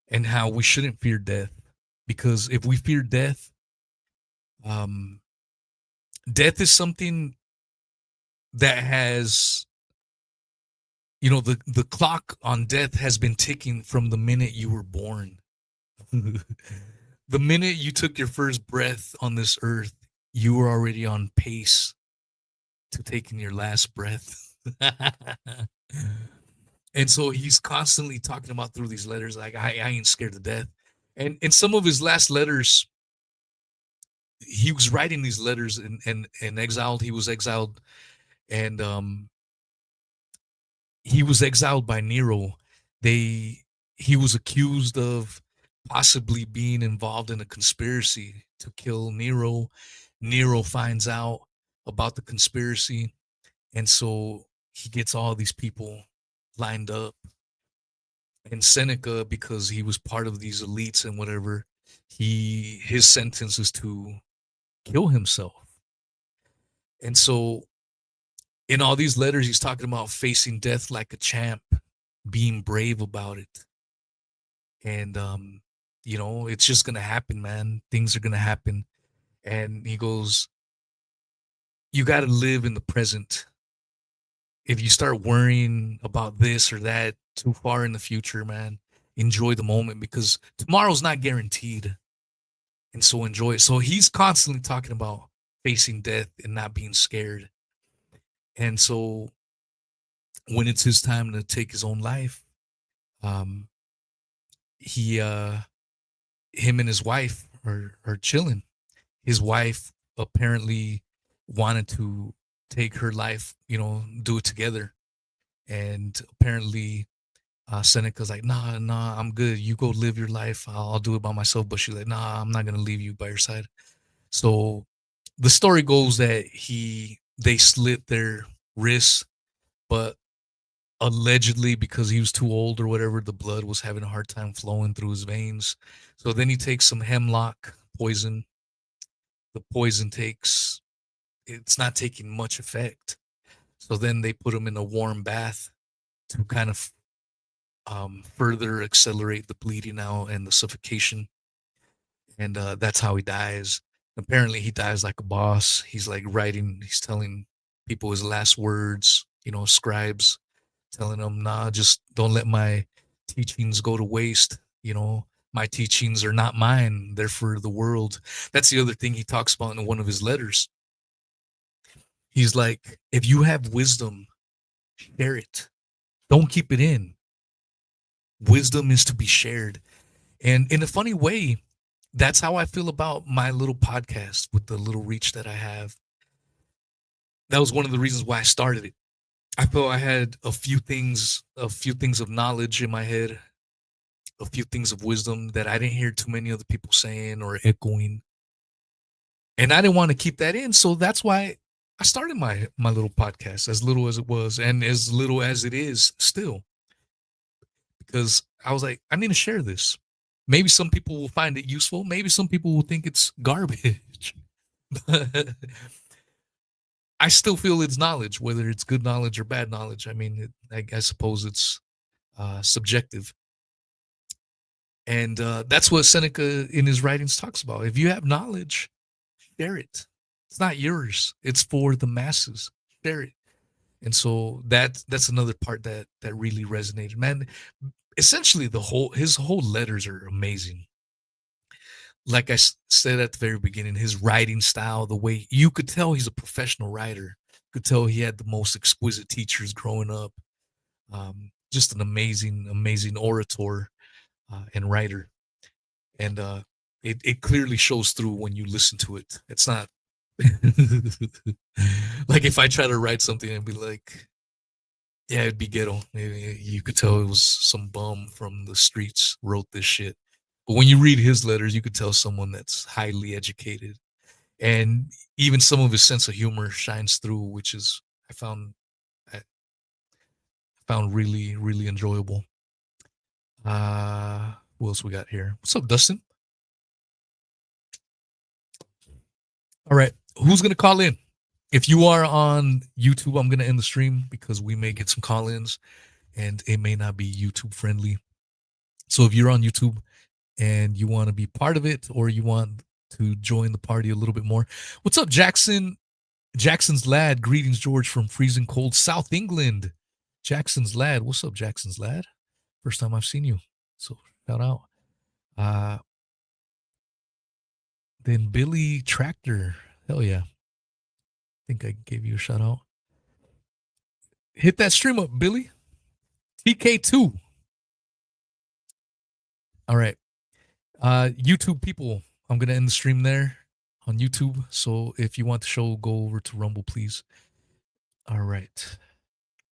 [SPEAKER 1] and how we shouldn't fear death, because if we fear death, um, death is something that has, the clock on death has been ticking from the minute you were born. The minute you took your first breath on this earth, you were already on pace to taking your last breath. And so he's constantly talking about through these letters, like, I ain't scared to death. And in some of his last letters, he was writing these letters and exiled. He was exiled, and he was exiled by Nero. They He was accused of possibly being involved in a conspiracy to kill Nero. Nero finds out about the conspiracy, and so he gets all these people lined up. And Seneca, because he was part of these elites and whatever, his sentence is to kill himself. And so in all these letters, he's talking about facing death like a champ, being brave about it. And it's just gonna happen, man. Things are gonna happen. And he goes, you gotta live in the present. If you start worrying about this or that too far in the future, man, enjoy the moment, because tomorrow's not guaranteed. And so enjoy it. So he's constantly talking about facing death and not being scared. And so when it's his time to take his own life, um, he him and his wife are chilling. His wife apparently wanted to take her life, do it together. And apparently Seneca's like, nah, I'm good. You go live your life. I'll do it by myself. But she's like, nah, I'm not gonna leave you by your side. So the story goes that they slit their wrists, but allegedly because he was too old or whatever, the blood was having a hard time flowing through his veins. So then he takes some hemlock poison. The poison it's not taking much effect. So then they put him in a warm bath to kind of further accelerate the bleeding out and the suffocation. And that's how he dies. Apparently, he dies like a boss. He's like he's telling people his last words, scribes, telling them, nah, just don't let my teachings go to waste. My teachings are not mine, they're for the world. That's the other thing he talks about in one of his letters. He's like, if you have wisdom, share it. Don't keep it in. Wisdom is to be shared. And in a funny way, that's how I feel about my little podcast with the little reach that I have. That was one of the reasons why I started it. I felt I had a few things of knowledge in my head, a few things of wisdom that I didn't hear too many other people saying or echoing. And I didn't want to keep that in, so that's why I started my little podcast, as little as it was and as little as it is still, because I was like, I need to share this. Maybe some people will find it useful. Maybe some people will think it's garbage. But I still feel it's knowledge, whether it's good knowledge or bad knowledge. I mean, I suppose it's subjective. And that's what Seneca in his writings talks about. If you have knowledge, share it. It's not yours. It's for the masses. Share it. And so that's another part that really resonated. Man, essentially his whole letters are amazing. Like I said at the very beginning, his writing style, the way you could tell he's a professional writer. You could tell he had the most exquisite teachers growing up. Just an amazing orator and writer. And it clearly shows through when you listen to it. It's not like if I try to write something and be like, yeah, it'd be ghetto. You could tell it was some bum from the streets wrote this shit. But when you read his letters, you could tell someone that's highly educated, and even some of his sense of humor shines through, which is I found really enjoyable. Who else we got here? What's up, Dustin? All right, who's gonna call in? If you are on YouTube, I'm gonna end the stream because we may get some call-ins, and it may not be YouTube friendly. So if you're on YouTube and you want to be part of it, or you want to join the party a little bit more, what's up, Jackson? Jackson's lad, greetings, George, from freezing cold South England. Jackson's lad, what's up, Jackson's lad? First time I've seen you, so shout out. Then Billy Tractor, hell yeah. I think I gave you a shout out. Hit that stream up, Billy. TK2. All right. YouTube people, I'm going to end the stream there on YouTube. So if you want the show, go over to Rumble, please. All right.